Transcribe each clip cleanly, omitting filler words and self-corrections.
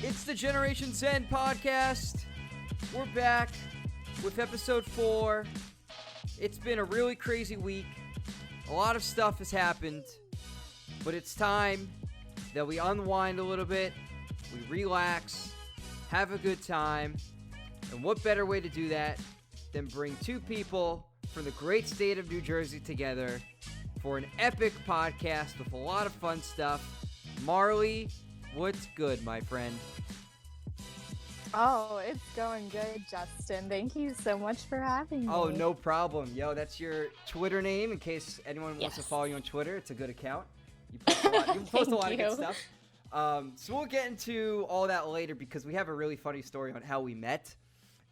It's the Generation Zen podcast. We're back with episode 4. It's been a really crazy week. A lot of stuff has happened, but it's time that we unwind a little bit, we relax, have a good time, and what better way to do that than bring two people from the great state of New Jersey together for an epic podcast with a lot of fun stuff. Marlee, what's good, my friend? Oh, it's going good, Justin. Thank you so much for having me. Oh, no problem. Yo, that's your Twitter name in case anyone wants to follow you on Twitter. It's a good account. You post a lot of good stuff. So we'll get into all that later because we have a really funny story on how we met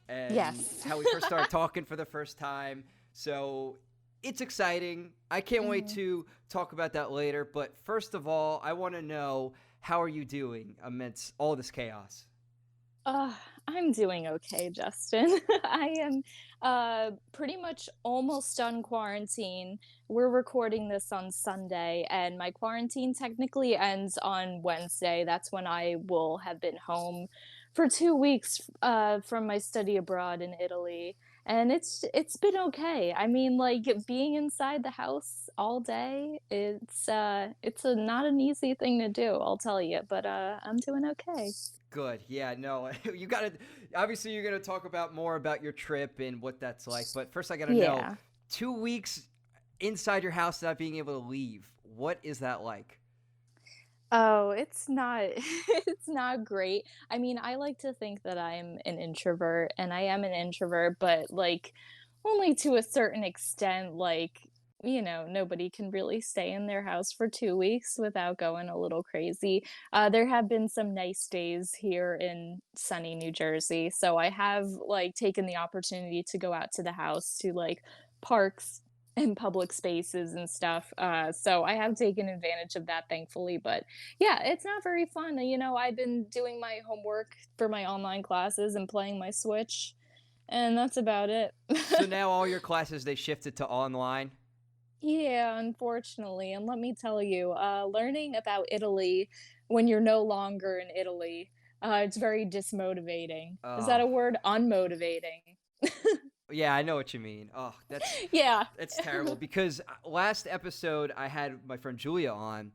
and how we first started talking for the first time. So it's exciting. I can't wait to talk about that later. But first of all, I want to know, how are you doing amidst all this chaos? I'm doing okay, Justin. I am pretty much almost done quarantine. We're recording this on Sunday, and my quarantine technically ends on Wednesday. That's when I will have been home for 2 weeks from my study abroad in Italy. And it's been okay. I mean, like being inside the house all day, it's not an easy thing to do, I'll tell you, but I'm doing okay. Good. Yeah, no, you got to, obviously you're going to talk about more about your trip and what that's like. But first I got to know, Yeah. 2 weeks inside your house without being able to leave. What is that like? Oh, it's not it's not great. I mean, I like to think that I'm an introvert, and I am an introvert, but, like, only to a certain extent, like, nobody can really stay in their house for 2 weeks without going a little crazy. There have been some nice days here in sunny New Jersey, so I have, like, taken the opportunity to go out to the house to, like, parks and public spaces and stuff, so I have taken advantage of that, thankfully, but yeah, it's not very fun. I've been doing my homework for my online classes and playing my Switch, and that's about it. So now all your classes, they shifted to online? Yeah, unfortunately. And let me tell you, learning about Italy when you're no longer in Italy, it's very dismotivating. Is that Oh, a word? Unmotivating. yeah, I know what you mean. Oh, that's Yeah. that's terrible because last episode I had my friend Julia on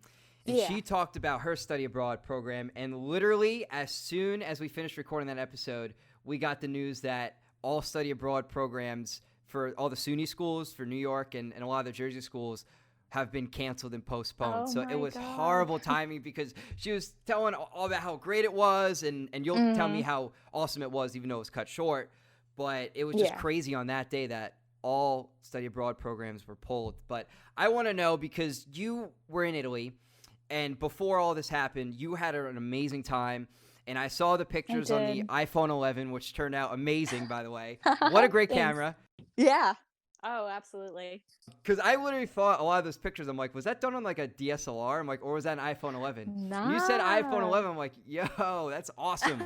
and Yeah. she talked about her study abroad program, and literally as soon as we finished recording that episode, we got the news that all study abroad programs for all the SUNY schools for New York and a lot of the Jersey schools have been canceled and postponed. Oh So it my was God. horrible timing because she was telling all about how great it was, and you'll tell me Mhm. how awesome it was, even though it was cut short. But it was just Yeah. crazy on that day that all study abroad programs were pulled. But I want to know, because you were in Italy, and before all this happened, you had an amazing time. And I saw the I pictures on the did. iPhone 11, which turned out amazing, by the way. What a great Thanks. camera. Yeah. Oh, absolutely. Because I literally thought a lot of those pictures, I'm like, was that done on like a DSLR? I'm like, or was that an iPhone 11? And you said iPhone Nah. 11. I'm like, yo, that's awesome.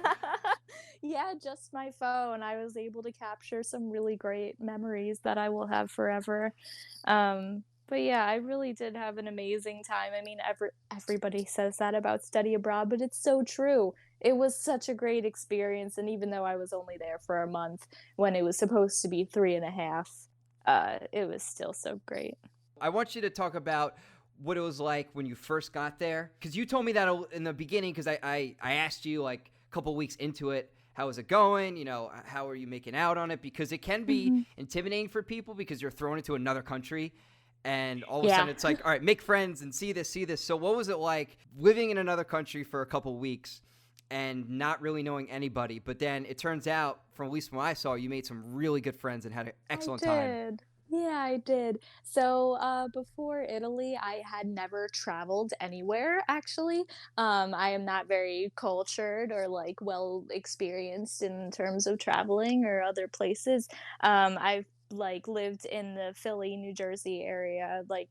Yeah, just my phone. I was able to capture some really great memories that I will have forever. But yeah, I really did have an amazing time. I mean, everybody says that about study abroad, but it's so true. It was such a great experience, and even though I was only there for a month when it was supposed to be 3.5, it was still so great. I want you to talk about what it was like when you first got there. Because you told me that in the beginning, because I asked you like a couple weeks into it, how is it going? You know, how are you making out on it? Because it can be Mhm. intimidating for people because you're thrown into another country. And all of a Yeah. sudden it's like, all right, make friends and see this, see this. So what was it like living in another country for a couple weeks and not really knowing anybody? But then it turns out, from at least from what I saw, you made some really good friends and had an I excellent time. did. Yeah, I did. So, before Italy, I had never traveled anywhere, actually. I am not very cultured or like well experienced in terms of traveling or other places. I've like lived in the Philly, New Jersey area like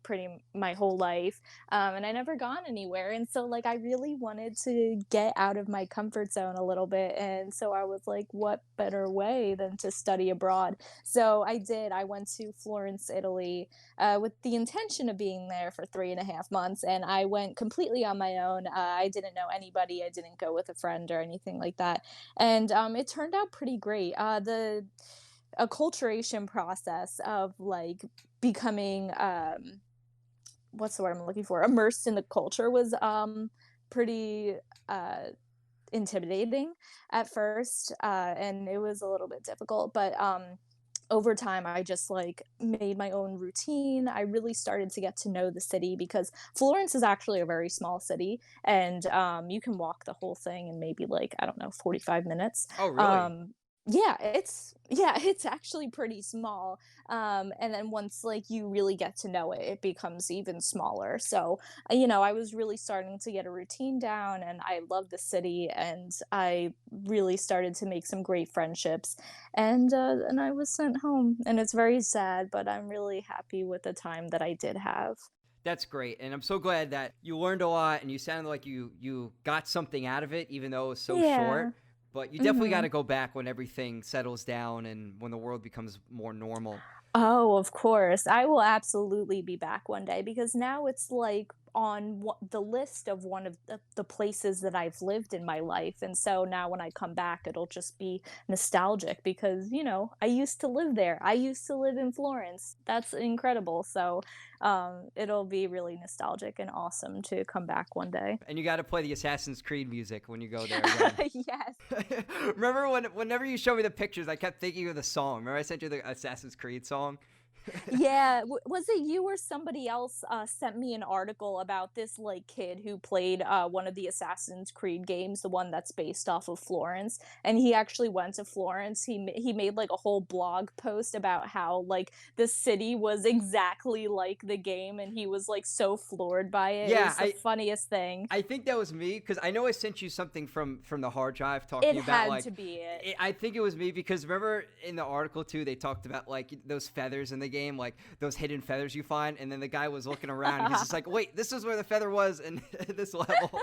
my whole life. And I never gone anywhere. And so like I really wanted to get out of my comfort zone a little bit. And so I was like, what better way than to study abroad? So I did. I went to Florence, Italy, with the intention of being there for 3.5 months. And I went completely on my own. I didn't know anybody. I didn't go with a friend or anything like that. And it turned out pretty great. The acculturation process of like becoming what's the word I'm looking for, immersed in the culture was pretty intimidating at first, and it was a little bit difficult, but over time I just like made my own routine. I really started to get to know the city because Florence is actually a very small city, and you can walk the whole thing in maybe like, I don't know, 45 minutes. Oh, really? um yeah, it's actually pretty small. And then once like you really get to know it, it becomes even smaller. So I was really starting to get a routine down, and I love the city, and I really started to make some great friendships. And I was sent home, and it's very sad, but I'm really happy with the time that I did have. That's great. And I'm so glad that you learned a lot and you sounded like you got something out of it, even though it was so Yeah. short. But you definitely got Hmm. to go back when everything settles down and when the world becomes more normal. Oh, of course. I will absolutely be back one day because now it's like on the list of one of the places that I've lived in my life. And so now when I come back, it'll just be nostalgic because, I used to live there. I used to live in Florence. That's incredible. So it'll be really nostalgic and awesome to come back one day. And you got to play the Assassin's Creed music when you go there again. Yes. Remember whenever you showed me the pictures, I kept thinking of the song. Remember I sent you the Assassin's Creed song? Yeah, was it you or somebody else sent me an article about this like kid who played one of the Assassin's Creed games, the one that's based off of Florence, and he actually went to Florence. He made like a whole blog post about how like the city was exactly like the game, and he was like so floored by it. It Yeah, was the funniest thing. I think that was me because I know I sent you something from the hard drive It talking about had like to be it. I think it was me because remember in the article too they talked about like those feathers in the game, like those hidden feathers you find, and then the guy was looking around. He's just like, wait, this is where the feather was in this level.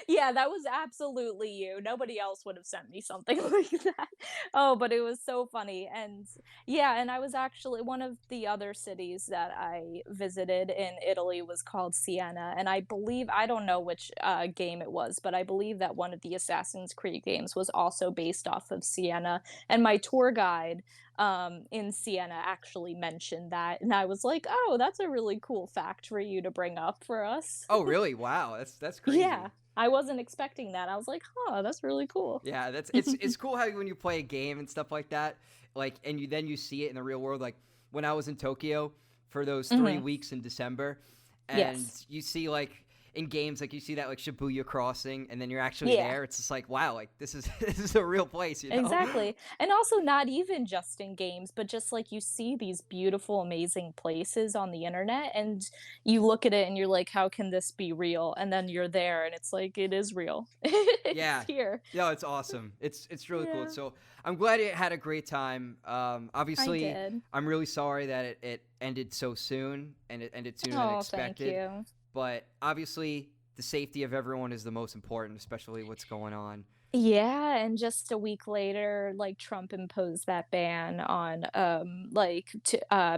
Yeah, that was absolutely you. Nobody else would have sent me something like that. Oh, but it was so funny. And yeah, and I was actually one of the other cities that I visited in Italy was called Siena. And I believe, I don't know which game it was, but I believe that one of the Assassin's Creed games was also based off of Siena. And my tour guide in Siena actually mentioned that. And I was like, oh, that's a really cool fact for you to bring up for us. Oh, really? Wow, that's Yeah. crazy. I wasn't expecting that. I was like, "Huh, that's really cool." Yeah, that's it's cool how when you play a game and stuff like that, like and you see it in the real world. Like when I was in Tokyo for those three Mhm. weeks in December, and Yes. you see like in games like you see that like Shibuya crossing, and then you're actually Yeah. there. It's just like wow, like this is this is a real place, you know? Exactly. And also not even just in games, but just like you see these beautiful, amazing places on the internet and you look at it and you're like, how can this be real? And then you're there and it's like, it is real. It's Yeah. here. No, it's awesome. It's really cool. Yeah, So I'm glad you had a great time. I Obviously, did. I'm really sorry that it ended so soon and it ended sooner than Oh, thank expected. you. But obviously, the safety of everyone is the most important, especially what's going on. Yeah, and just a week later, like Trump imposed that ban on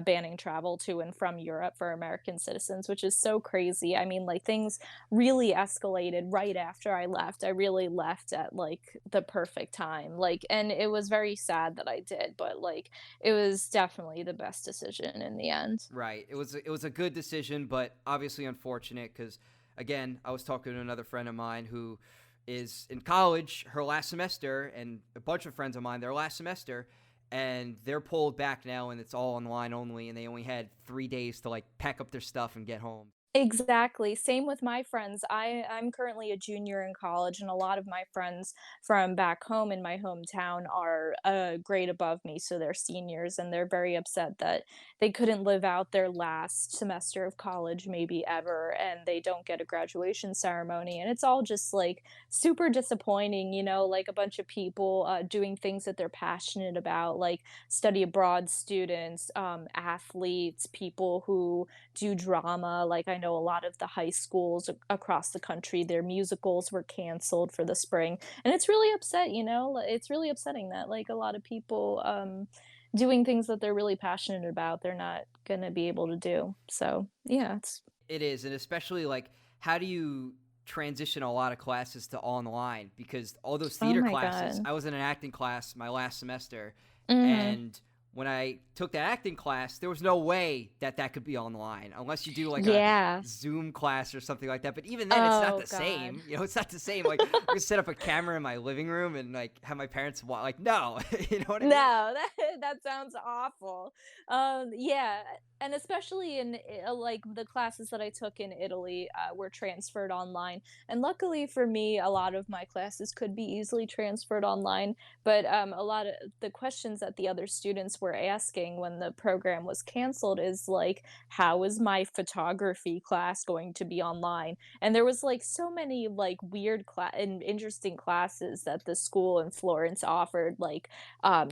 banning travel to and from Europe for American citizens, which is so crazy. I mean, like things really escalated right after I left. I really left at like the perfect time. Like and it was very sad that I did, but like it was definitely the best decision in the end. Right. It was a good decision, but obviously unfortunate because again, I was talking to another friend of mine who is in college, her last semester, and a bunch of friends of mine, their last semester, and they're pulled back now, and it's all online only, and they only had 3 days to like pack up their stuff and get home. Exactly. Same with my friends. I'm currently a junior in college, and a lot of my friends from back home in my hometown are a grade above me, so they're seniors, and they're very upset that they couldn't live out their last semester of college, maybe ever, and they don't get a graduation ceremony. And it's all just like super disappointing, like a bunch of people doing things that they're passionate about, like study abroad students, athletes, people who do drama. Like I know a lot of the high schools across the country, their musicals were canceled for the spring, and it's really it's really upsetting that like a lot of people doing things that they're really passionate about, they're not going to be able to do. So yeah, it's It is, and especially like how do you transition a lot of classes to online, because all those oh theater my classes, god. I was in an acting class my last semester, Hmm. and when I took that acting class, there was no way that that could be online unless you do like a Yeah. Zoom class or something like that. But even then, it's not Oh the god. same. It's not the same. Like I could set up a camera in my living room and like have my parents watch. Like no, you know what I mean? No, that sounds awful. Yeah, and especially in like the classes that I took in Italy were transferred online, and luckily for me, a lot of my classes could be easily transferred online. But a lot of the questions that the other students were asking when the program was canceled is like, how is my photography class going to be online? And there was like so many like weird and interesting classes that the school in Florence offered, like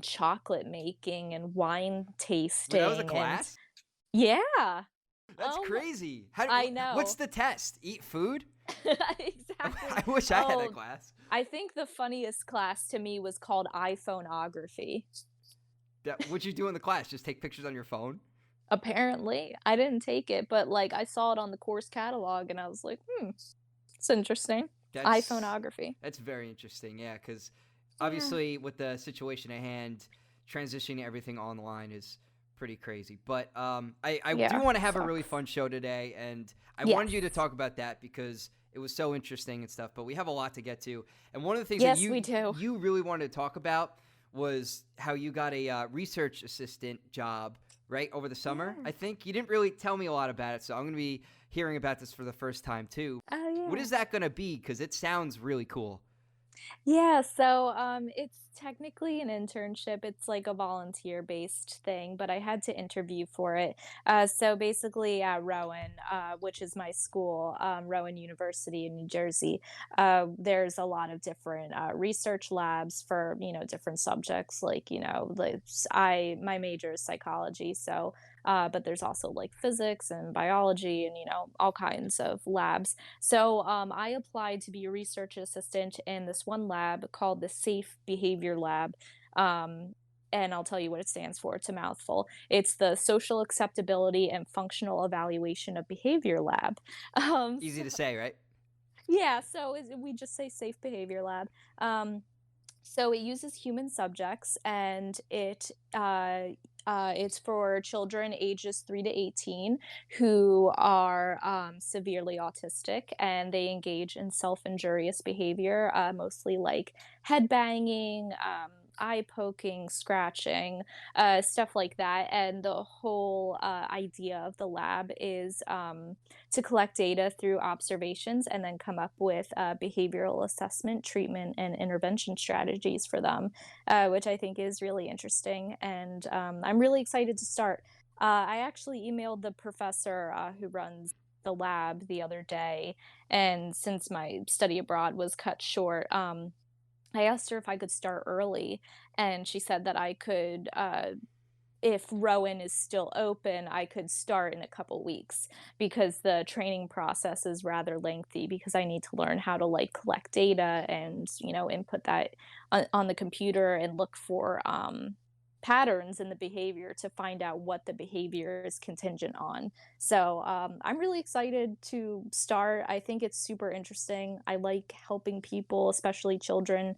chocolate making and wine Wait, that was a tasting and class? yeah. That's crazy. How? I What's know. the test? Eat food? I Exactly. wish I had that Oh, class. I think the funniest class to me was called iPhoneography. What'd you do in the class? Just take pictures on your phone? Apparently, I didn't take it, but like I saw it on the course catalog and I was like, it's interesting. That's iPhoneography. that's very interesting. Yeah, because Yeah. obviously with the situation at hand, transitioning everything online is pretty crazy. But I do Yeah. want to have a really Sucks. fun show today, and I wanted you to Yes. talk about that because it was so interesting and stuff. But we have a lot to get to, and one of the things that Yes, you we do. you really wanted to talk about was how you got a research assistant job right over the summer. Yeah. I think you didn't really tell me a lot about it, so I'm going to be hearing about this for the first time too. Oh What yeah. is that gonna be? Because it sounds really cool. Yeah, so it's technically an internship. It's like a volunteer-based thing, but I had to interview for it. So basically, at Rowan, which is my school, Rowan University in New Jersey, there's a lot of different research labs for different subjects. Like my major is psychology, so but there's also like physics and biology and all kinds of labs. So I applied to be a research assistant in this one lab called the Safe Behavior Lab. Um, and I'll tell you what it stands for. It's a mouthful. It's the Social Acceptability and Functional Evaluation of Behavior Lab. Easy So, to say, right? yeah, so we just say Safe Behavior Lab. Um, so it uses human subjects, and it's for children ages 3 to 18 who are severely autistic, and they engage in self-injurious behavior, mostly like head banging, eye poking, scratching, stuff like that. And the whole idea of the lab is to collect data through observations and then come up with behavioral assessment, treatment, and intervention strategies for them, which I think is really interesting. And I'm really excited to start. I actually emailed the professor who runs the lab the other day, and since my study abroad was cut short, I asked her if I could start early, and she said that I could if Rowan is still open, I could start in a couple weeks because the training process is rather lengthy because I need to learn how to like collect data and, input that on the computer and look for patterns in the behavior to find out what the behavior is contingent on. So I'm really excited to start. I think it's super interesting. I like helping people, especially children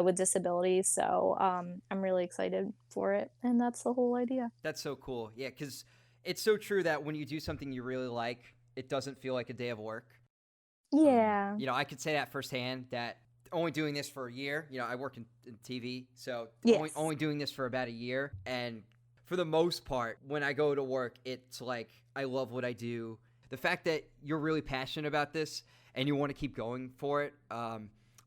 with disabilities. So I'm really excited for it. And that's the whole idea. That's so cool. Yeah, because it's so true that when you do something you really like, it doesn't feel like a day of work. Yeah. I could say that firsthand that only doing this for a year, I work in TV, so Yes. only doing this for about a year. And for the most part, when I go to work, it's like I love what I do. The fact that you're really passionate about this and you want to keep going for it,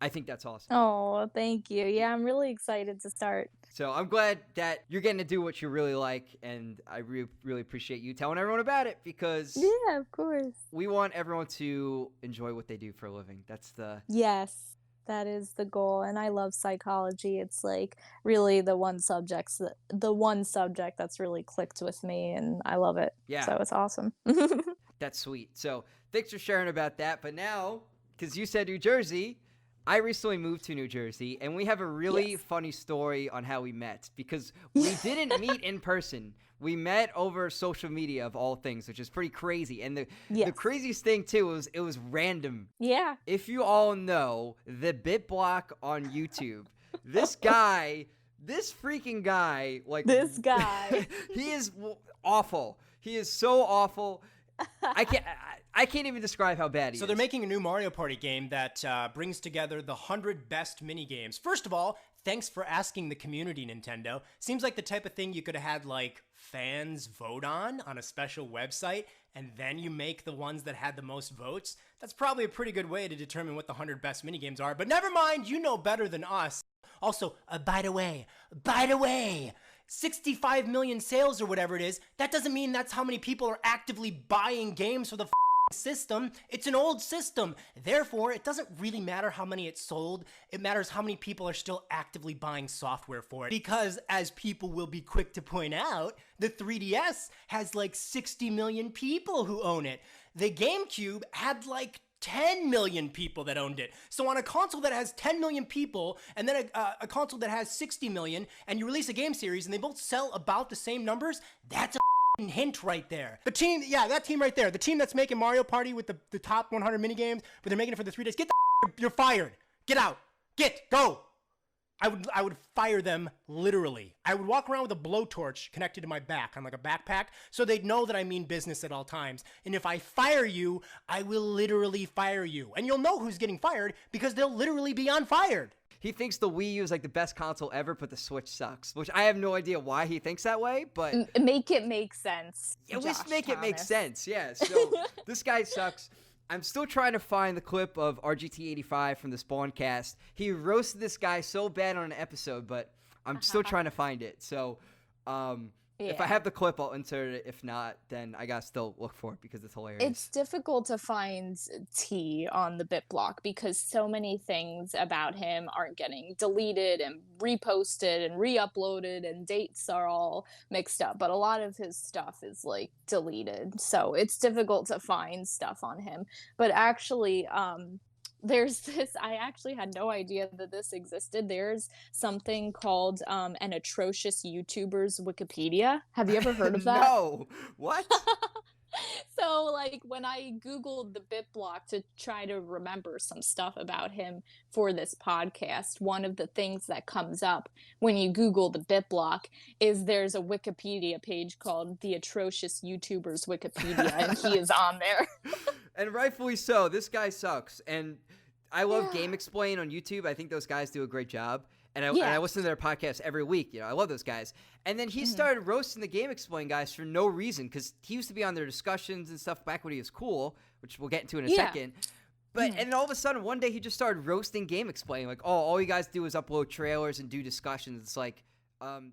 I think that's awesome. Oh, thank you. Yeah, I'm really excited to start. So I'm glad that you're getting to do what you really like, and I really appreciate you telling everyone about it, because Yeah, of course. we want everyone to enjoy what they do for a living. That's the Yes, that is the goal, and I love psychology. It's like really the one subject that's really clicked with me, and I love it. yeah, So it's awesome. that's sweet. So thanks for sharing about that. But now, because you said New Jersey, I recently moved to New Jersey, and we have a really Yes. funny story on how we met, because we didn't meet in person. We met over social media, of all things, which is pretty crazy. And the Yes. craziest thing too was it was random. Yeah. If you all know the BitBlock on YouTube, this freaking guy, like This guy. he is awful. He is so awful. I can't even describe how bad he is. So they're making a new Mario Party game that brings together the 100 best mini games. First of all, thanks for asking the community, Nintendo. Seems like the type of thing you could have had like fans vote on a special website, and then you make the ones that had the most votes. That's probably a pretty good way to determine what the 100 best mini games are. But never mind, you know better than us. Also, by the way, 65 million sales or whatever it is, that doesn't mean that's how many people are actively buying games for the system. It's an old system. Therefore, it doesn't really matter how many it sold. It matters how many people are still actively buying software for it. Because, as people will be quick to point out, the 3DS has like 60 million people who own it. The GameCube had like 10 million people that owned it. So on a console that has 10 million people, and then a console that has 60 million, and you release a game series and they both sell about the same numbers, that's a hint right there. The team, yeah, that team right there, the team that's making Mario Party with the top 100 minigames, but they're making it for the 3 days, get the you're fired. Get out. Go. I would fire them literally. I would walk around with a blowtorch connected to my back on like a backpack so they'd know that I mean business at all times. And if I fire you, I will literally fire you. And you'll know who's getting fired because they'll literally be on fired. He thinks the Wii U is like the best console ever, but the Switch sucks, which I have no idea why he thinks that way, but Make it make sense. at least Josh make it make Thomas. sense. Yeah, so this guy sucks. I'm still trying to find the clip of RGT85 from the Spawncast. He roasted this guy so bad on an episode, but I'm still trying to find it. So if I have the clip, I'll insert it. If not, then I gotta still look for it because it's hilarious. It's difficult to find tea on the BitBlock because so many things about him aren't getting deleted and reposted and re-uploaded, and dates are all mixed up. But a lot of his stuff is like deleted, so it's difficult to find stuff on him. But actually, there's this, I actually had no idea that this existed. There's something called an atrocious YouTuber's Wikipedia. Have you ever heard of that? No. What? So like when I Googled the BitBlock to try to remember some stuff about him for this podcast, one of the things that comes up when you Google the BitBlock is there's a Wikipedia page called the atrocious YouTuber's Wikipedia, and he is on there. And rightfully so. This guy sucks. And I love Game Explain on YouTube. I think those guys do a great job. And I listen to their podcast every week. You know, I love those guys. And then he started roasting the Game Explain guys for no reason, because he used to be on their discussions and stuff back when he was cool, which we'll get into in a second. But and then all of a sudden, one day he just started roasting Game Explain, like, oh, all you guys do is upload trailers and do discussions. It's like,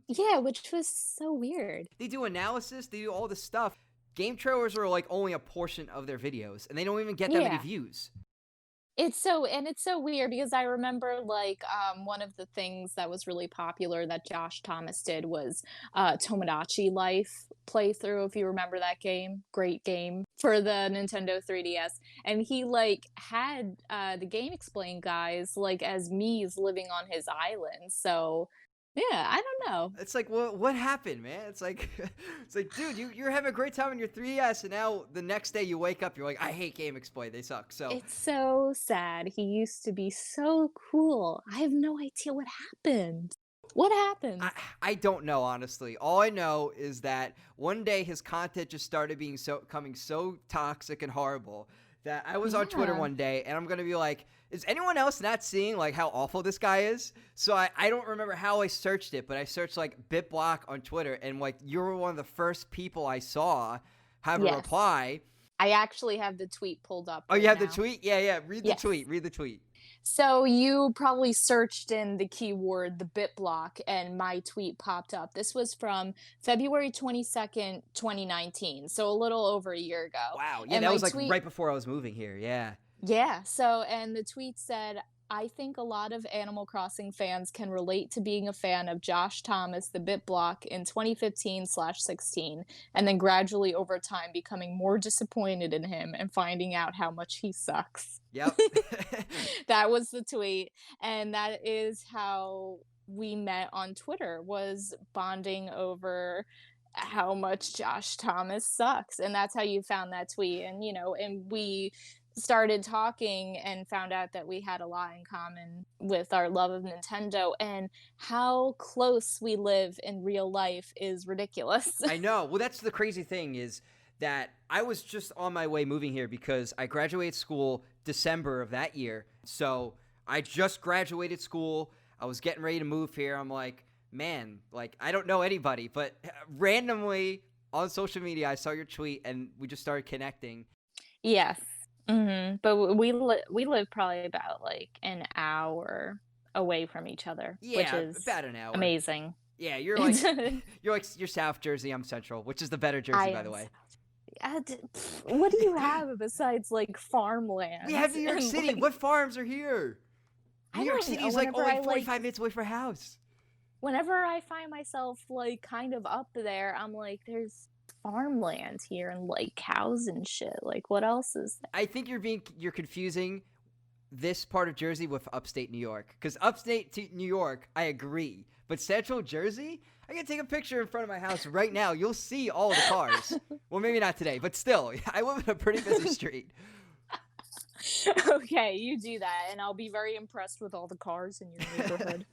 Yeah, which was so weird. they do analysis, they do all this stuff. Game trailers are like only a portion of their videos, and they don't even get that many views. It's so weird because I remember like one of the things that was really popular that Josh Thomas did was Tomodachi Life playthrough, if you remember that game. Great game for the Nintendo 3DS. And he like had the Game Explain guys like as Mii's living on his island. So yeah, I don't know. It's like, what happened, man? It's like, dude, you're having a great time on your 3DS, and now the next day you wake up, you're like, I hate Game Explain, they suck. So It's so sad. He used to be so cool. I have no idea what happened. What happened? I don't know, honestly. All I know is that one day his content just started becoming so toxic and horrible that I was on Twitter one day, and I'm gonna be like, is anyone else not seeing like how awful this guy is? So I don't remember how I searched it, but I searched like BitBlock on Twitter, and like you were one of the first people I saw have a reply. I actually have the tweet pulled up Oh, you right have the now. tweet? Yeah. Read the Yes. tweet. Read the tweet. So you probably searched in the keyword the bit block and my tweet popped up. This was from February 22nd, 2019. So a little over a year ago. Wow. Yeah, And that my was like tweet, right before I was moving here. Yeah. yeah. So, and the tweet said, I think a lot of Animal Crossing fans can relate to being a fan of Josh Thomas, the bit block in 2015/16, and then gradually over time becoming more disappointed in him and finding out how much he sucks. Yep. That was the tweet. And that is how we met on Twitter, was bonding over how much Josh Thomas sucks. And that's how you found that tweet. And, and we started talking and found out that we had a lot in common with our love of Nintendo, and how close we live in real life is ridiculous. I know. Well, that's the crazy thing is that I was just on my way moving here because I graduated school December of that year. So I just graduated school. I was getting ready to move here. I'm like, man, like I don't know anybody, but randomly on social media, I saw your tweet and we just started connecting. Yes. But we live probably about like an hour away from each other, which Yeah, is about an hour. amazing. Yeah, you're South Jersey, I'm Central, which is the better Jersey, by the way. What do you have besides like farmland? We have New York and, City. like, What farms are here? I New York don't City know, is like whenever only I, 45 minutes away from a house. whenever I find myself like kind of up there, I'm like, there's farmland here and like cows and shit. Like, what else is there? I think you're confusing this part of Jersey with upstate New York. Because upstate New York, I agree. But Central Jersey, I can take a picture in front of my house right now. You'll see all the cars. Well, maybe not today, but still, I live in a pretty busy street. Okay, you do that, and I'll be very impressed with all the cars in your neighborhood.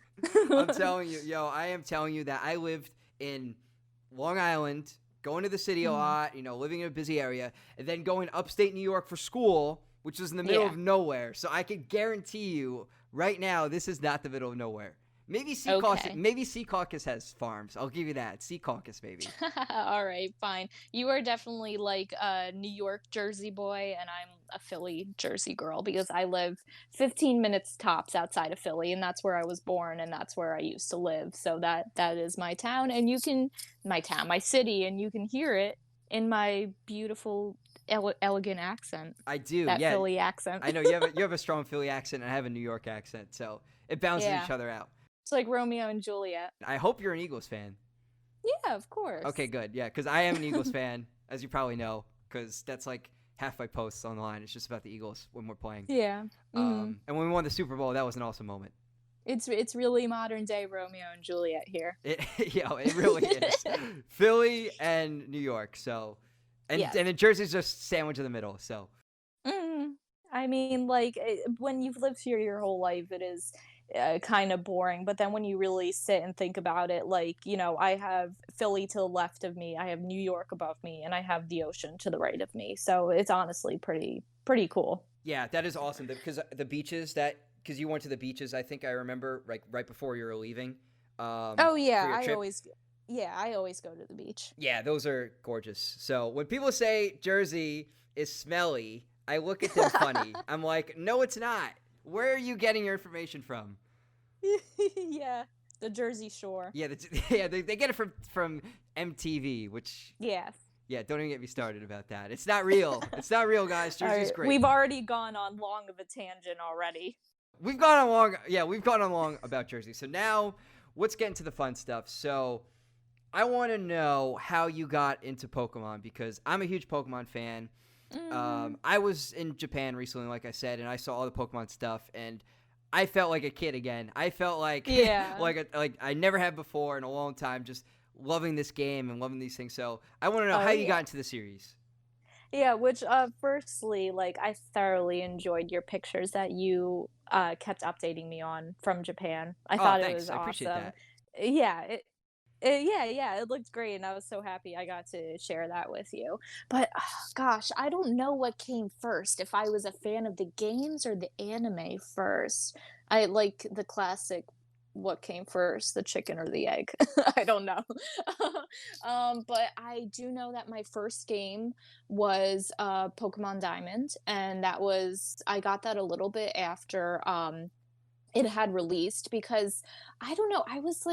I'm telling you, I am telling you that I lived in Long Island, going to the city a lot, living in a busy area, and then going upstate New York for school, which is in the middle of nowhere. So I can guarantee you right now, this is not the middle of nowhere. Maybe Secaucus has farms. I'll give you that. Secaucus, maybe. All right, fine. You are definitely like a New York Jersey boy, and I'm a Philly Jersey girl because I live 15 minutes tops outside of Philly, and that's where I was born, and that's where I used to live. So that is my town, and my city, and you can hear it in my beautiful, elegant accent. I do, that yeah. Philly accent. I know you have a strong Philly accent, and I have a New York accent, so it balances each other out. It's like Romeo and Juliet. I hope you're an Eagles fan. Yeah, of course. Okay, good. Yeah, because I am an Eagles fan, as you probably know, because that's like half my posts online. It's just about the Eagles when we're playing. Yeah. And when we won the Super Bowl, that was an awesome moment. It's really modern day Romeo and Juliet here. It really is. Philly and New York. So, and then Jersey's just sandwich in the middle. So. I mean, like when you've lived here your whole life, it is kind of boring. But then when you really sit and think about it, like, I have Philly to the left of me, I have New York above me, and I have the ocean to the right of me. So it's honestly pretty cool. Yeah, that is awesome. Because the beaches because you went to the beaches, I think I remember like right before you were leaving. Oh yeah, I always go to the beach. Yeah, those are gorgeous. So when people say Jersey is smelly, I look at them funny. I'm like, no, it's not. Where are you getting your information from? Yeah, the Jersey Shore. Yeah, they get it from MTV, which... Yes. Yeah, don't even get me started about that. It's not real. It's not real, guys. Jersey's great. We've already gone on long of a tangent already. We've gone on long about Jersey. So now, let's get into the fun stuff. So, I want to know how you got into Pokemon, because I'm a huge Pokemon fan. I was in Japan recently, like I said, and I saw all the Pokemon stuff, and I felt like a kid again. I felt like like I never have before in a long time, just loving this game and loving these things. So I want to know how you got into the series. Yeah, which firstly, like I thoroughly enjoyed your pictures that you kept updating me on from Japan. I thought it was awesome. I appreciate that. Yeah, it looked great, and I was so happy I got to share that with you. But gosh, I don't know what came first, if I was a fan of the games or the anime first. I like the classic what came first, the chicken or the egg. I don't know. But I do know that my first game was Pokemon Diamond, and I got that a little bit after it had released because I don't know, I was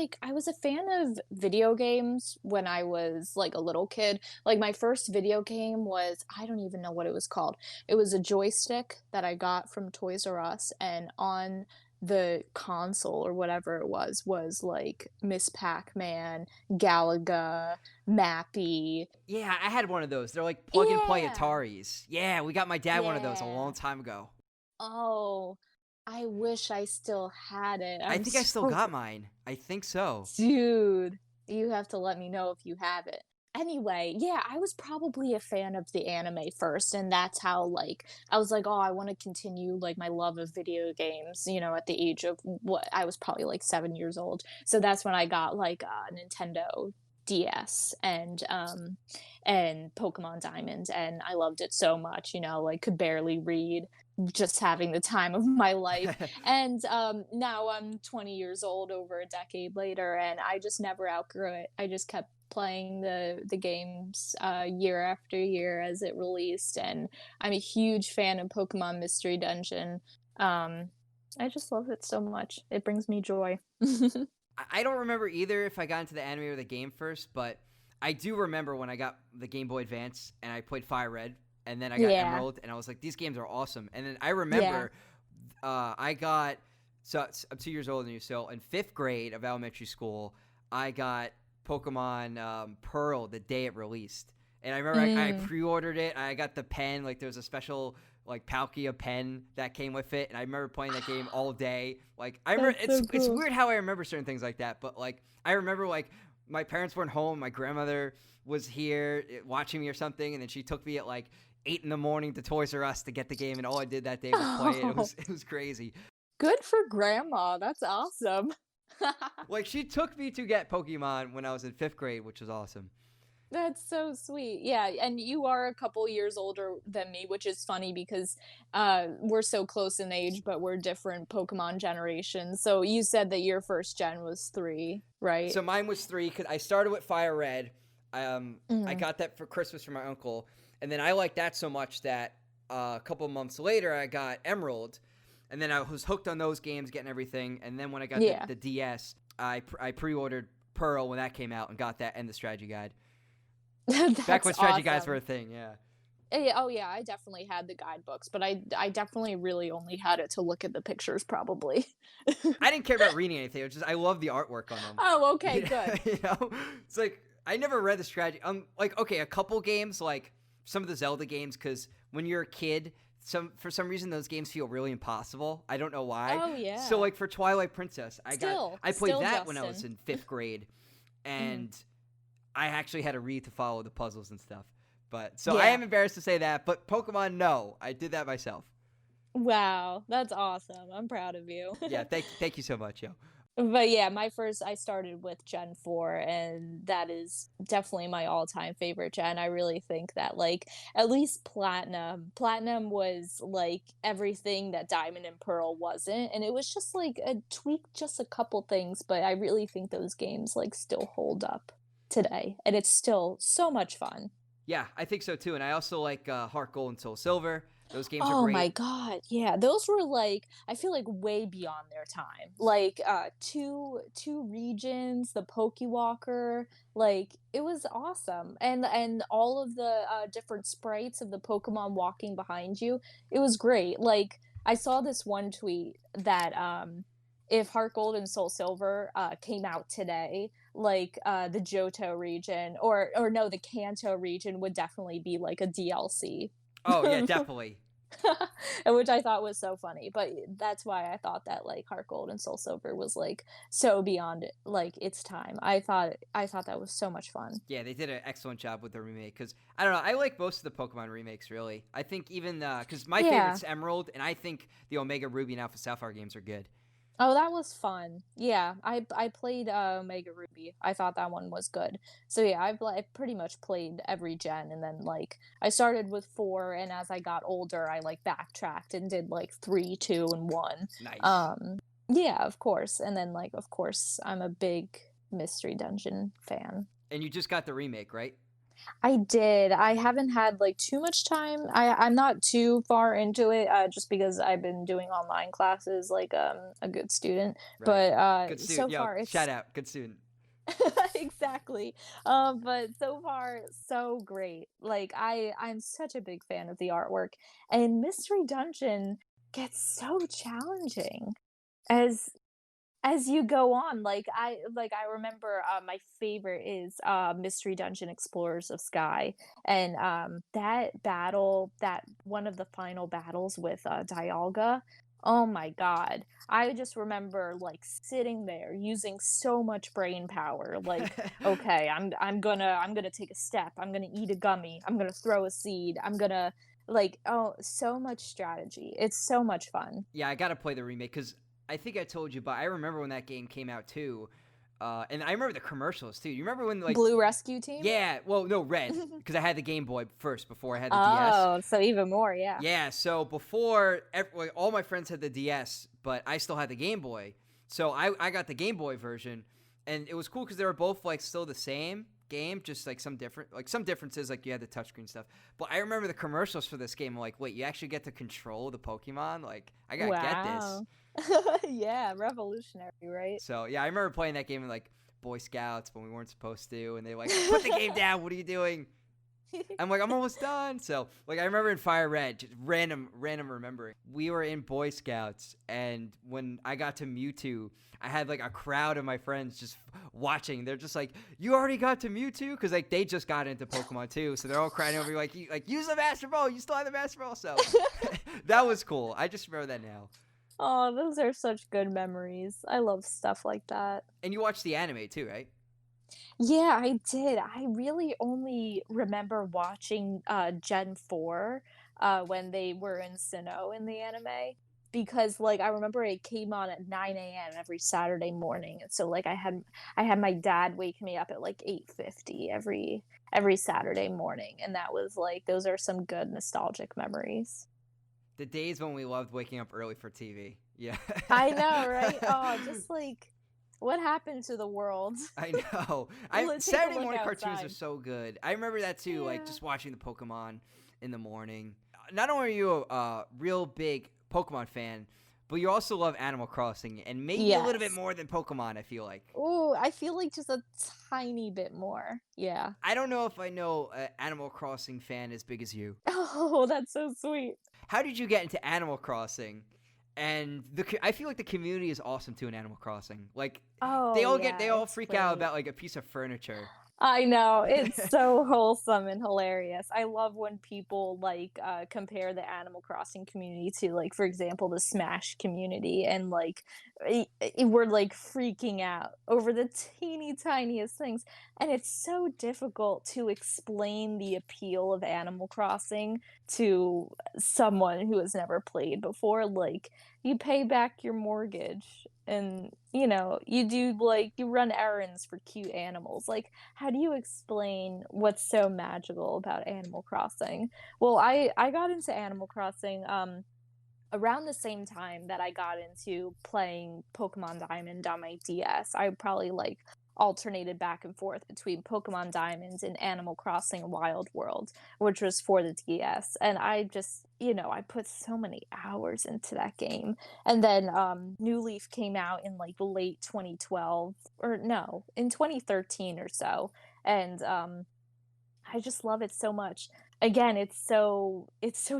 a fan of video games when I was like a little kid. Like my first video game was I don't even know what it was called. It was a joystick that I got from Toys R Us, and on the console or whatever it was like Miss Pac-Man, Galaga, Mappy. Yeah, I had one of those. They're like plug and play Yeah. Ataris. Yeah, we got my dad one of those a long Yeah. time ago. Oh, I wish I still had it. I I'm think I still so got mine. I think so. Dude, you have to let me know if you have it. Anyway, yeah, I was probably a fan of the anime first, and that's how, like, I was like, oh, I want to continue, like, my love of video games, at the age of what I was probably like 7 years old. So that's when I got, like, Nintendo DS and Pokemon Diamond, and I loved it so much, like, could barely read, just having the time of my life. And now I'm 20 years old, over a decade later, and I just never outgrew it. I just kept playing the games year after year as it released, and I'm a huge fan of Pokemon Mystery Dungeon. I just love it so much. It brings me joy. I don't remember either if I got into the anime or the game first, but I do remember when I got the Game Boy Advance and I played Fire Red, and then I got Yeah. Emerald, and I was like, these games are awesome. And then I remember I got, so I'm 2 years older than you, so in 5th grade of elementary school, I got Pokemon Pearl the day it released. And I remember I pre-ordered it. I got the pen, like there was a special like Palkia pen that came with it, and I remember playing that game all day. Like I remember, That's so it's cool. weird how I remember certain things like that, but like I remember like my parents weren't home, my grandmother was here watching me or something, and then she took me at like 8 in the morning to Toys R Us to get the game, and all I did that day was play it. It was crazy. Good for grandma. That's awesome. Like she took me to get Pokemon when I was in 5th grade, which was awesome. That's so sweet. Yeah, and you are a couple years older than me, which is funny because we're so close in age, but we're different Pokemon generations. So you said that your first gen was 3, right? So mine was 3 because I started with Fire Red. I Mhm. got that for Christmas from my uncle, and then I liked that so much that a couple months later I got Emerald, and then I was hooked on those games, getting everything. And then when I got Yeah. the DS, I pre-ordered Pearl when that came out and got that and the strategy guide. Back That's when strategy guides awesome. were a thing, yeah. Oh yeah, I definitely had the guidebooks, but I definitely really only had it to look at the pictures, probably. I didn't care about reading anything. It was just I love the artwork on them. Oh, okay, You know, good. you know? It's like I never read the strategy. Like okay, a couple games, like some of the Zelda games, because when you're a kid, for some reason those games feel really impossible. I don't know why. Oh yeah. So like for Twilight Princess, I played Still, that when I was Justin. in 5th grade, and I actually had to read to follow the puzzles and stuff. But so I Yeah. am embarrassed to say that. But Pokemon, no, I did that myself. Wow, that's awesome. I'm proud of you. Yeah, thank you so much, yo. But yeah, I started with Gen 4, and that is definitely my all-time favorite gen. I really think that, like, at least Platinum was like everything that Diamond and Pearl wasn't, and it was just like a tweak, just a couple things, but I really think those games like still hold up today, and it's still so much fun. Yeah, I think so too. And I also like Heart Gold and Soul Silver. Those games are Oh my great. god, yeah, those were like I feel like way beyond their time. Like two regions, the Pokewalker, like it was awesome. And all of the different sprites of the Pokemon walking behind you, it was great. Like I saw this one tweet that if Heart Gold and Soul Silver came out today, like the Johto region or no, the Kanto region would definitely be like a DLC. Oh yeah, definitely. Which I thought was so funny, but that's why I thought that like Heart Gold and Soul Silver was like so beyond like its time. I thought that was so much fun. Yeah, they did an excellent job with the remake. Because I don't know, I like most of the Pokemon remakes. Really, I think even because my Yeah. favorite's Emerald, and I think the Omega Ruby and Alpha Sapphire games are good. Oh, that was fun. Yeah, I played Mega Ruby. I thought that one was good. So yeah, I pretty much played every gen, and then like I started with 4, and as I got older, I like backtracked and did like 3, 2, and 1. Nice. Um, Yeah, of course. And then, like, of course, I'm a big Mystery Dungeon fan. And you just got the remake, right? I did. I haven't had like too much time. I'm not too far into it, just because I've been doing online classes like a good student. Right. But Good student. so Yo, far shout it's out. Good student. exactly. But so far so great. Like I'm such a big fan of the artwork, and Mystery Dungeon gets so challenging as you go on. Like I remember, my favorite is Mystery Dungeon Explorers of Sky, and that battle, that one of the final battles with Dialga. Oh my god, I just remember like sitting there using so much brain power, like, okay, I'm gonna take a step, I'm gonna eat a gummy, I'm gonna throw a seed, I'm gonna, like, oh, so much strategy, it's so much fun. Yeah, I gotta play the remake because I think I told you, but I remember when that game came out too, and I remember the commercials too. You remember when like, Blue Rescue Team. yeah, well, no, Red, because I had the Game Boy first before I had the DS. Oh, so even more, yeah. Yeah, so before like, all my friends had the DS, but I still had the Game Boy, so I got the Game Boy version, and it was cool because they were both like still the same game, just like some differences, like you had the touchscreen stuff. But I remember the commercials for this game. I'm like, wait, you actually get to control the Pokemon? Like, I gotta get this. Yeah, revolutionary, right? So yeah, I remember playing that game in like Boy Scouts when we weren't supposed to, and they like, put the game down. What are you doing? I'm like, I'm almost done. So like, I remember in Fire Red, just random remembering. We were in Boy Scouts, and when I got to Mewtwo, I had like a crowd of my friends just watching. They're just like, "You already got to Mewtwo?" Because like they just got into Pokemon too, so they're all crying over me like, use the Master Ball. You still have the Master Ball. So that was cool. I just remember that now. Oh, those are such good memories. I love stuff like that. And you watched the anime too, right? Yeah, I did. I really only remember watching Gen 4 when they were in Sinnoh in the anime, because like I remember it came on at 9 a.m. every Saturday morning. And so like I had my dad wake me up at like 8:50 every Saturday morning, and that was like, those are some good nostalgic memories. The days when we loved waking up early for TV. Yeah. I know, right? Oh, just like, what happened to the world? I know. Take a Saturday look morning cartoons outside. are so good. I remember that too, like Yeah. just watching the Pokemon in the morning. Not only are you a real big Pokemon fan, but you also love Animal Crossing, and maybe a little bit Yes. more than Pokemon, I feel like. Oh, I feel like just a tiny bit more. Yeah. I don't know if I know an Animal Crossing fan as big as you. Oh, that's so sweet. How did you get into Animal Crossing? And I feel like the community is awesome too in Animal Crossing. Like they Oh, all yeah, they all it's freak out great. about like a piece of furniture. I know, it's so wholesome and hilarious. I love when people like compare the Animal Crossing community to, like, for example, the Smash community, and like we're like freaking out over the teeny tiniest things, and it's so difficult to explain the appeal of Animal Crossing to someone who has never played before. Like, you pay back your mortgage, and you do, like, you run errands for cute animals. Like, how do you explain what's so magical about Animal Crossing? Well, I got into Animal Crossing around the same time that I got into playing Pokemon Diamond on my DS. I probably like alternated back and forth between Pokemon Diamond and Animal Crossing Wild World, which was for the DS. And I just, I put so many hours into that game. And then New Leaf came out in like late 2012, or no, in 2013 or so. And I just love it so much. Again, it's so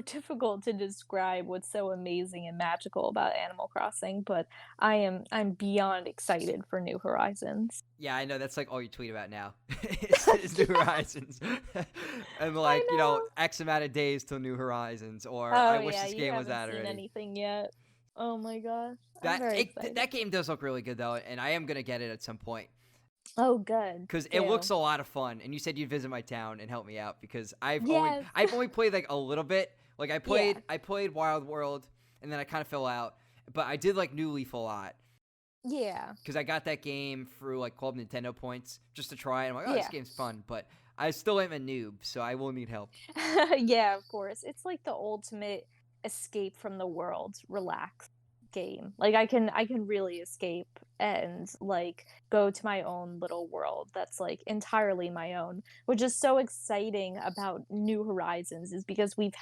difficult to describe what's so amazing and magical about Animal Crossing, but I'm beyond excited for New Horizons. Yeah, I know that's like all you tweet about now. It's New Horizons, and I like know. X amount of days till New Horizons, or Oh I wish yeah, this you game was haven't out seen already. anything yet. Oh my gosh, I'm very excited. That game does look really good though, and I am gonna get it at some point. Oh, good. Because it looks Do. a lot of fun, and you said you'd visit my town and help me out because Yes. I've only played like a little bit. Like Yeah. I played Wild World, and then I kind of fell out. But I did like New Leaf a lot Yeah. because I got that game through like Club Nintendo points just to try it. I'm like, oh, this Yeah. game's fun, but I still am a noob, so I will need help. Yeah, of course. It's like the ultimate escape from the world. Relax. game. Like I can really escape and like go to my own little world that's like entirely my own, which is so exciting about New Horizons is because we've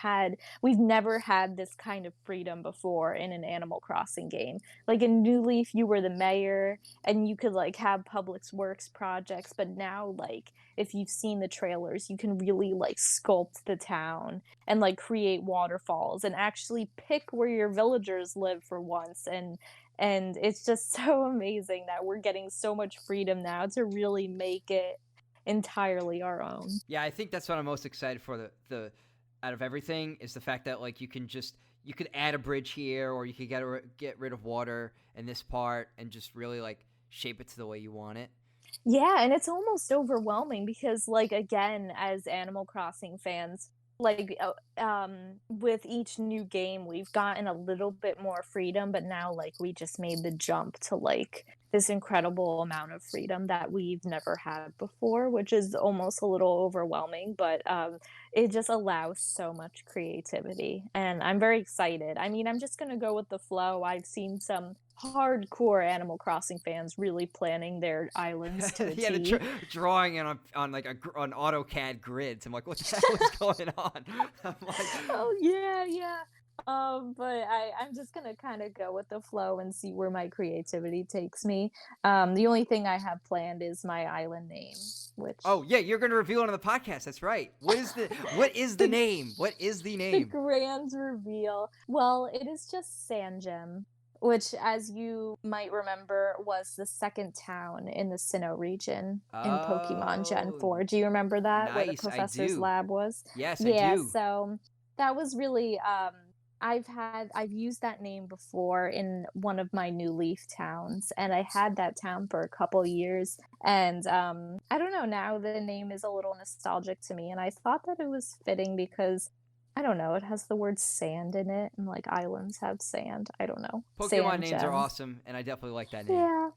never had this kind of freedom before in an Animal Crossing game. Like in New Leaf you were the mayor and you could like have public works projects, but now like if you've seen the trailers, you can really like sculpt the town and like create waterfalls and actually pick where your villagers live for once, and it's just so amazing that we're getting so much freedom now to really make it entirely our own. Yeah, I think that's what I'm most excited for. The out of everything is the fact that like you could add a bridge here, or you could get rid of water in this part, and just really like shape it to the way you want it. Yeah, and it's almost overwhelming because, like, again, as Animal Crossing fans, like, with each new game, we've gotten a little bit more freedom, but now, like, we just made the jump to, like, this incredible amount of freedom that we've never had before, which is almost a little overwhelming, but it just allows so much creativity. And I'm very excited. I mean, I'm just going to go with the flow. I've seen some hardcore Animal Crossing fans really planning their islands to a Yeah, T. drawing it on like on AutoCAD grids. I'm like, what the hell is going on? I'm like, Oh yeah, yeah. But I'm just gonna kind of go with the flow and see where my creativity takes me. The only thing I have planned is my island name, which oh yeah, you're gonna reveal it on the podcast. That's right. What is the the name? What is the the name? grand reveal. Well, it is just Sangem, which, as you might remember, was the second town in the Sinnoh region in Pokemon Gen Oh, 4. Do you remember that, where the nice. I professor's do. lab was? Yes, I Yeah, do. so that was really I've used that name before in one of my New Leaf towns, and I had that town for a couple years. And I don't know, now the name is a little nostalgic to me, and I thought that it was fitting because I don't know, it has the word sand in it, and like islands have sand. I don't know. Pokemon Sand names are gem. awesome, and I definitely like that name. Yeah.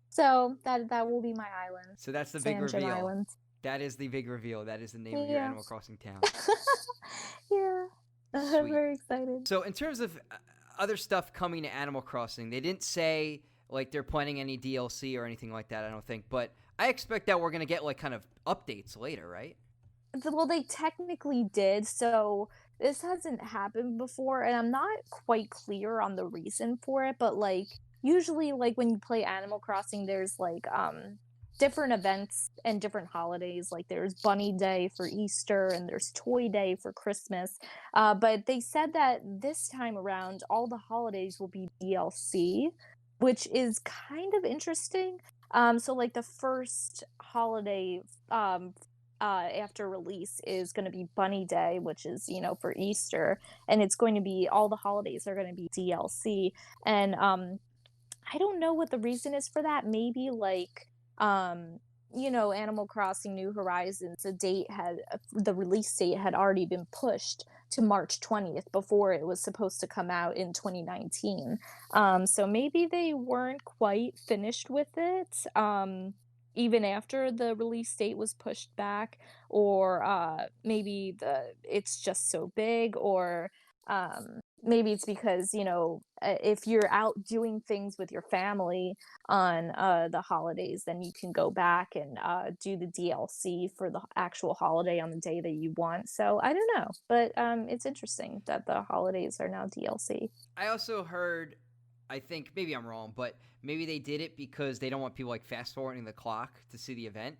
So that will be my island. So that's the big Sand gem reveal. Island. That is the big reveal. That is the name of your Yeah. Animal Crossing town. Yeah. I'm Sweet. very excited. So in terms of other stuff coming to Animal Crossing, they didn't say like they're planning any DLC or anything like that, I don't think, but I expect that we're going to get like kind of updates later, right? Well, they technically did. So this hasn't happened before, and I'm not quite clear on the reason for it, but like usually like when you play Animal Crossing, there's like different events and different holidays. Like there's Bunny Day for Easter and there's Toy Day for Christmas. But they said that this time around, all the holidays will be DLC, which is kind of interesting. So like the first holiday after release is going to be Bunny Day, which is, you know, for Easter, and it's going to be all the holidays are going to be DLC. And I don't know what the reason is for that. Maybe like you know, Animal Crossing New Horizons, the release date had already been pushed to March 20th before it was supposed to come out in 2019. So maybe they weren't quite finished with it. Even after the release date was pushed back, or maybe it's just so big, or maybe it's because, you know, if you're out doing things with your family on the holidays, then you can go back and do the DLC for the actual holiday on the day that you want. So I don't know, but it's interesting that the holidays are now DLC. I also heard, I think maybe I'm wrong, but maybe they did it because they don't want people like fast forwarding the clock to see the event.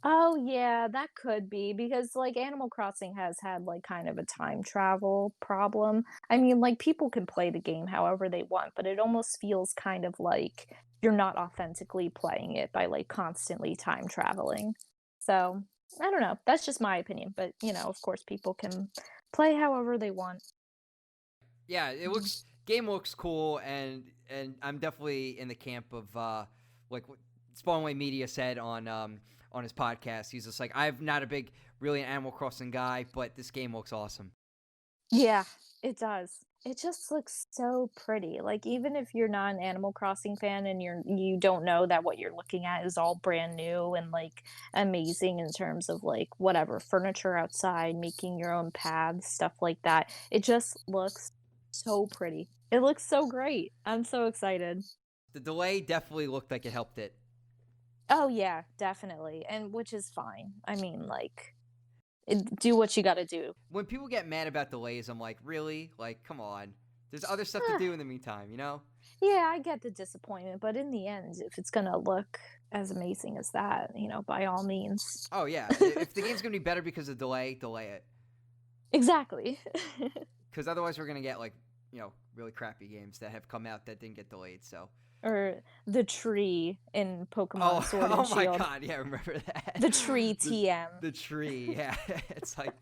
Oh yeah, that could be because like Animal Crossing has had like kind of a time travel problem. I mean, like people can play the game however they want, but it almost feels kind of like you're not authentically playing it by like constantly time traveling. So, I don't know. That's just my opinion, but you know, of course people can play however they want. Yeah, it Mhm. looks game looks cool, and I'm definitely in the camp of like what Spawnway Media said on his podcast. He's just like, I'm not a big really an Animal Crossing guy, but this game looks awesome. Yeah, it does. It just looks so pretty. Like even if you're not an Animal Crossing fan and you don't know that what you're looking at is all brand new and like amazing in terms of like whatever furniture outside, making your own paths, stuff like that. It just looks so pretty. It looks so great. I'm so excited. The delay definitely looked like it helped it. Oh yeah, definitely. And which is fine. I mean, like do what you got to do. When people get mad about delays, I'm like, really? Like, come on. There's other stuff to do in the meantime, you know? Yeah, I get the disappointment, but in the end, if it's going to look as amazing as that, by all means. Oh, yeah. If the game's going to be better because of delay it. Exactly. Because otherwise we're going to get, like, really crappy games that have come out that didn't get delayed, so. Or the tree in Pokemon Sword and Shield. Oh my god, yeah, remember that. The tree TM. The tree, yeah. It's like,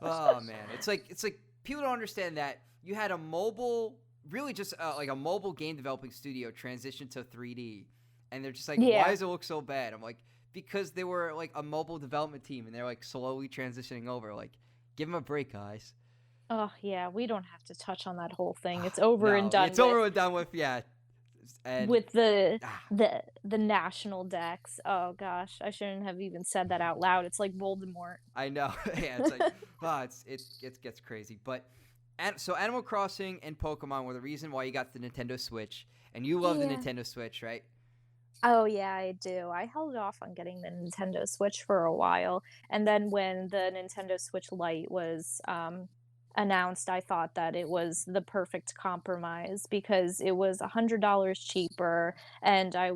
oh man. It's like people don't understand that you had a mobile, really just like a mobile game developing studio transition to 3D. And they're just like, why does it look so bad? I'm like, because they were like a mobile development team and they're like slowly transitioning over. Like, give them a break, guys. Oh yeah, we don't have to touch on that whole thing. It's over and done. It's over and done with, yeah. And, with the national decks. Oh gosh, I shouldn't have even said that out loud. It's like Voldemort. I know. Yeah, it's like it gets crazy. But so Animal Crossing and Pokemon were the reason why you got the Nintendo Switch, and you love the Nintendo Switch, right? Oh yeah, I do. I held off on getting the Nintendo Switch for a while, and then when the Nintendo Switch Lite was announced, I thought that it was the perfect compromise because it was $100 cheaper, and I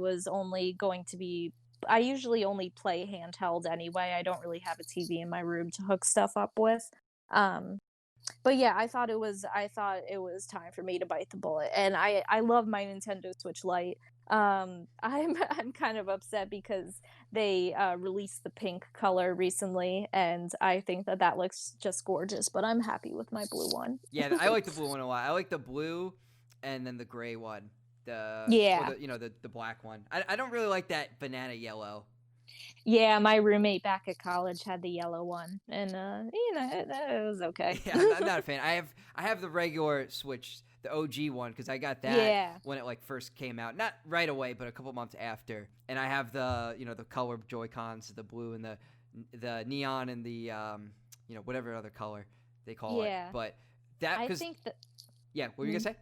usually only play handheld anyway. I don't really have a TV in my room to hook stuff up with. But yeah, I thought it was time for me to bite the bullet, and I love my Nintendo Switch Lite. I'm kind of upset because they released the pink color recently, and I think that looks just gorgeous, but I'm happy with my blue one. Yeah, I like the blue one a lot. I like the blue and then the gray one. The black one. I don't really like that banana yellow. Yeah, my roommate back at college had the yellow one, and it was okay. Yeah, I'm not a fan. I have the regular Switch, the OG one, because I got that when it like first came out, not right away, but a couple months after. And I have the the color Joy-Cons, the blue and the neon and the whatever other color they call it. But that I think that. Yeah, what were you gonna say?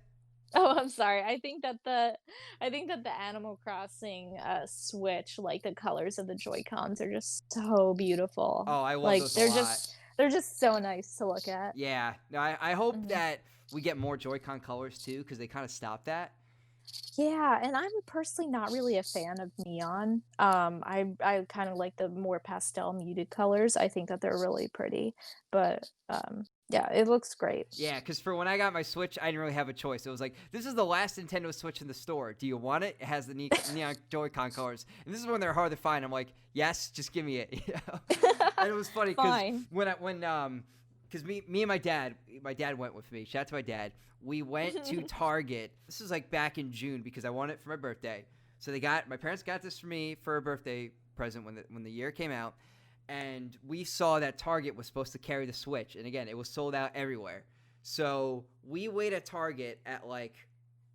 Oh, I'm sorry. I think that the Animal Crossing Switch, like the colors of the Joy-Cons, are just so beautiful. Oh, I love those a lot. They're just so nice to look at. Yeah. No, I hope that we get more Joy-Con colors too, because they kind of stopped that. Yeah, and I'm personally not really a fan of neon. I kind of like the more pastel muted colors. I think that they're really pretty, but yeah, it looks great. Yeah, because for when I got my Switch, I didn't really have a choice. It was like, this is the last Nintendo Switch in the store. Do you want it? It has the neon Joy-Con colors. And this is when they're hard to find. I'm like, yes, just give me it. And it was funny because because me and my dad went with me. Shout out to my dad. We went to Target. This was like back in June because I wanted it for my birthday. So my parents got this for me for a birthday present when the year came out. And we saw that Target was supposed to carry the Switch. And again, it was sold out everywhere. So we wait at Target at like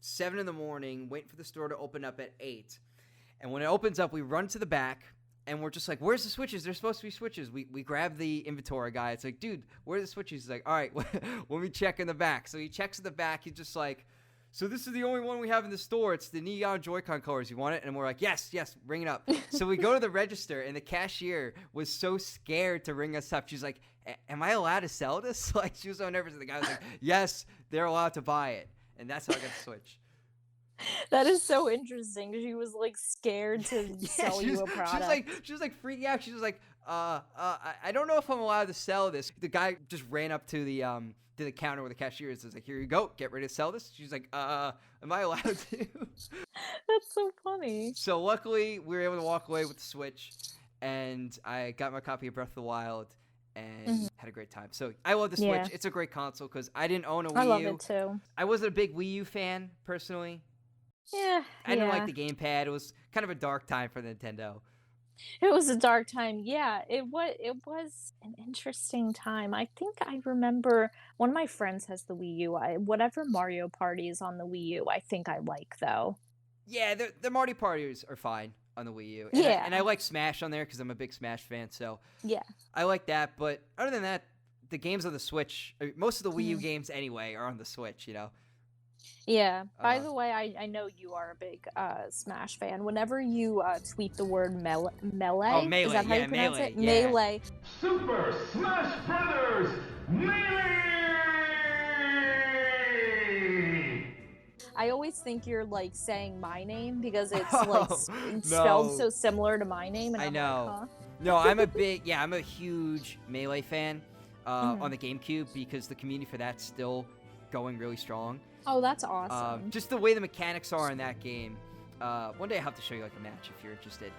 7 in the morning, wait for the store to open up at 8. And when it opens up, we run to the back. And we're just like, where's the switches? There's supposed to be switches. We grab the inventory guy. It's like, dude, where are the switches? He's like, all right, let me check in the back. So he checks in the back. He's just like, so this is the only one we have in the store. It's the neon Joy-Con colors. You want it? And we're like, yes, bring it up. So we go to the register, and the cashier was so scared to ring us up. She's like, am I allowed to sell this? Like, she was so nervous. And the guy was like, yes, they're allowed to buy it. And that's how I got the Switch. That is so interesting. She was like scared to sell you a product. She was like freaking out. She was like, I don't know if I'm allowed to sell this. The guy just ran up to the counter where the cashier is. He's like, here you go, get ready to sell this. She's like, am I allowed to? That's so funny. So luckily, we were able to walk away with the Switch, and I got my copy of Breath of the Wild and had a great time. So I love the Switch. Yeah. It's a great console because I didn't own a Wii U. I love it too. I wasn't a big Wii U fan personally. Yeah, I didn't like the gamepad. It was kind of a dark time for Nintendo. It was a dark time. Yeah, it was an interesting time. I think I remember one of my friends has the Wii U. Whatever Mario Party is on the Wii U, I think I like though. Yeah, the Mario Parties are fine on the Wii U. And I like Smash on there because I'm a big Smash fan. So yeah, I like that. But other than that, the games on the Switch, most of the Wii U games anyway, are on the Switch. Yeah. By the way, I know you are a big Smash fan. Whenever you tweet the word melee, Oh, Melee. is that how you pronounce Melee. it? Yeah. Melee. Super Smash Brothers Melee! I always think you're like saying my name because it's Oh, spelled no. so similar to my name, and I I'm know. like, huh? No, I'm a huge Melee fan on the GameCube because the community for that's still going really strong. Oh, that's awesome. Just the way the mechanics are in that game. One day I'll have to show you like a match if you're interested.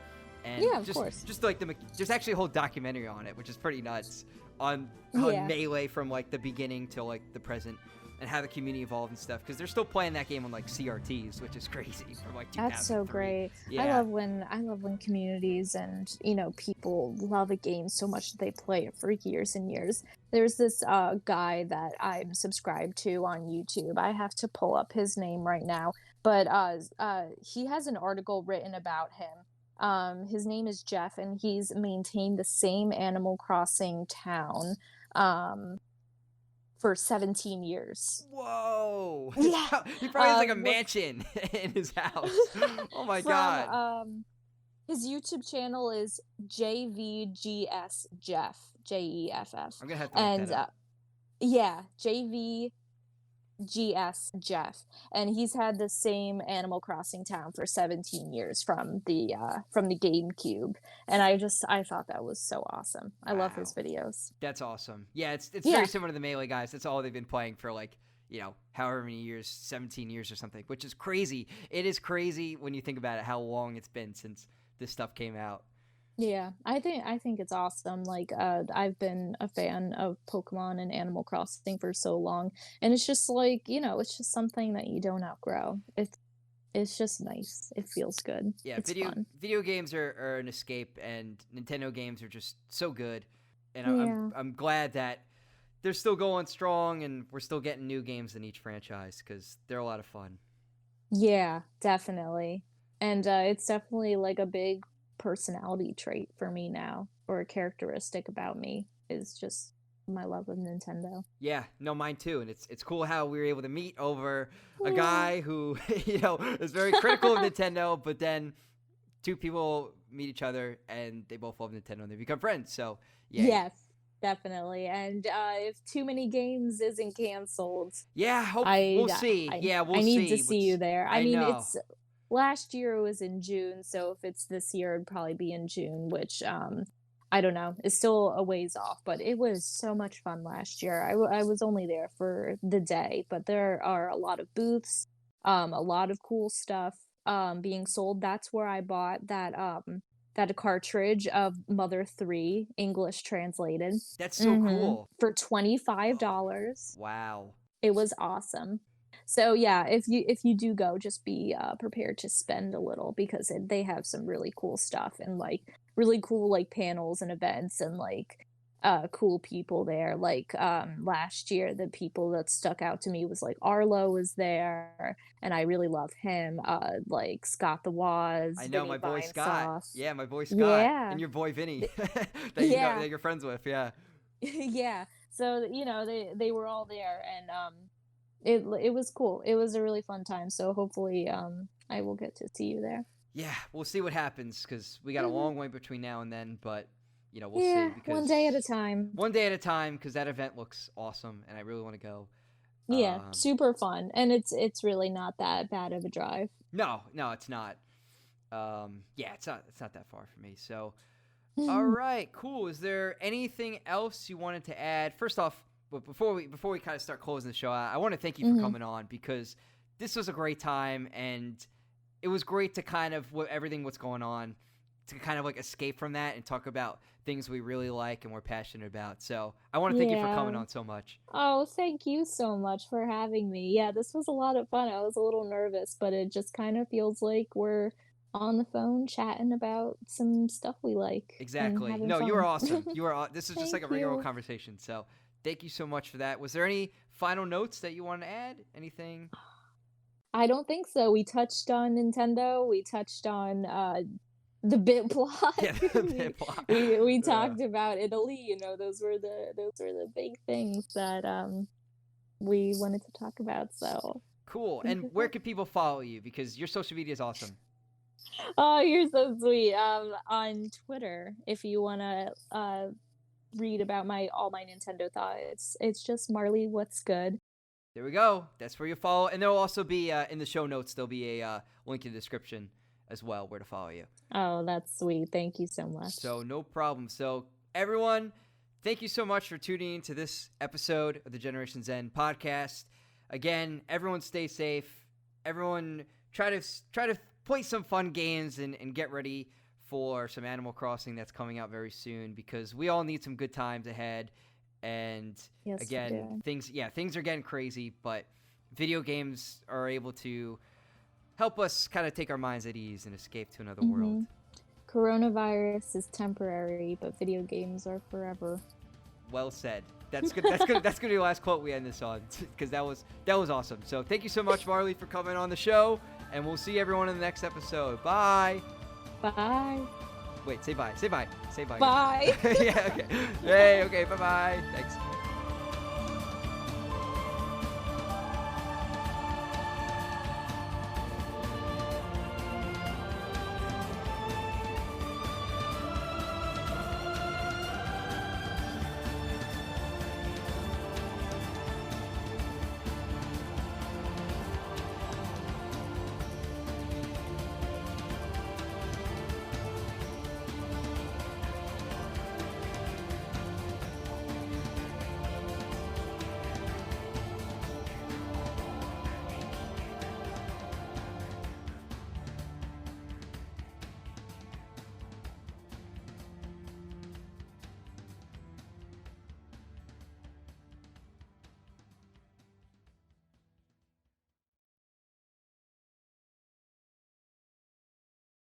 And Yeah, of course. Just like there's actually a whole documentary on it, which is pretty nuts on Yeah. Melee from like the beginning till like the present, and how the community evolved and stuff. Because they're still playing that game on like CRTs, which is crazy from like 2003. That's so great. Yeah. I love when communities and people love a game so much that they play it for years and years. There's this guy that I'm subscribed to on YouTube. I have to pull up his name right now, but he has an article written about him. His name is Jeff, and he's maintained the same Animal Crossing town for 17 years. Whoa! Yeah. He probably has like a Well- mansion in his house. Oh my god. His YouTube channel is JVGS Jeff, Jeff. I'm gonna have to look And that up. yeah, JVGS Jeff, and he's had the same Animal Crossing town for 17 years from the GameCube, and I thought that was so awesome. I love his videos. That's awesome. Yeah, it's Yeah. very similar to the Melee guys. That's all they've been playing for like, however many years, 17 years or something, which is crazy. It is crazy when you think about it, how long it's been since this stuff came out. Yeah, I think it's awesome. Like, I've been a fan of Pokemon and Animal Crossing for so long, and it's just like, it's just something that you don't outgrow. It's just nice. It feels good. Yeah, it's fun. video games are an escape, and Nintendo games are just so good. And Yeah. I'm glad that they're still going strong, and we're still getting new games in each franchise because they're a lot of fun. Yeah, definitely. And it's definitely like a big personality trait for me now, or a characteristic about me, is just my love of Nintendo. Yeah, no, mine too. And it's cool how we were able to meet over a Yeah. guy who, is very critical of Nintendo, but then two people meet each other and they both love Nintendo and they become friends. So, yeah. Yes, definitely. And if Too Many Games isn't canceled, Yeah, we'll see. I Yeah, we'll see. need to see you there. I mean, know. it's last year it was in June, so if it's this year, it'd probably be in June, which I don't know. It's still a ways off, but it was so much fun last year. I was only there for the day, but there are a lot of booths, a lot of cool stuff being sold. That's where I bought that cartridge of Mother 3 English translated. That's so cool. For $25. Wow. It was awesome. So yeah, if you do go, just be prepared to spend a little, because they have some really cool stuff, and like really cool like panels and events, and like cool people there. Like last year, the people that stuck out to me was like Arlo was there, and I really love him. Like Scott the Woz. I know, Vinny my boy Vine Scott. Sauce. Yeah, my boy Scott. Yeah. And your boy Vinny. Yeah. That you're friends with, yeah. Yeah. So they were all there, and it was cool. It was a really fun time. So hopefully I will get to see you there. Yeah, we'll see what happens, because we got a long way between now and then, but we'll Yeah, see. Because one day at a time. One day at a time, because that event looks awesome, and I really want to go. Yeah, super fun, and it's really not that bad of a drive. No, it's not. Yeah, it's not that far for me. So, all right, cool. Is there anything else you wanted to add? First off, but before we kind of start closing the show out, I want to thank you for coming on, because this was a great time, and it was great to kind of what's going on, to kind of like escape from that and talk about things we really like and we're passionate about. So I want to thank you for coming on so much. Oh, thank you so much for having me. Yeah, this was a lot of fun. I was a little nervous, but it just kind of feels like we're on the phone chatting about some stuff we like. Exactly. And No, having you were fun. awesome. This is just like a Thank regular you. conversation. So thank you so much for that. Was there any final notes that you want to add? Anything? I don't think so. We touched on Nintendo. We touched on The bit plot. Yeah, the bit plot. We Yeah. talked about Italy. You know, those were the big things that we wanted to talk about. So Cool. thank And you where so can people follow you? Because your social media is awesome. Oh, you're so sweet. On Twitter, if you wanna read about all my Nintendo thoughts, it's just Marlee. What's good? There we go. That's where you follow. And there'll also be in the show notes, there'll be a link in the description as well where to follow you. Oh, that's sweet. Thank you so much. So no problem. So everyone, thank you so much for tuning in to this episode of the Generation Zen podcast. Again, everyone stay safe. Everyone try to play some fun games and get ready for some Animal Crossing that's coming out very soon, because we all need some good times ahead. And Yes, we again, do. things are getting crazy, but video games are able to help us kind of take our minds at ease and escape to another world. Coronavirus is temporary, but video games are forever. Well said. That's good. That's good. That's gonna be the last quote we end this on, because that was awesome. So thank you so much, Marlee, for coming on the show, and we'll see everyone in the next episode. Bye. Bye. Wait, say bye. Say bye. Say bye. Bye. Yeah. Okay. Hey. Okay. Bye. Bye. Thanks.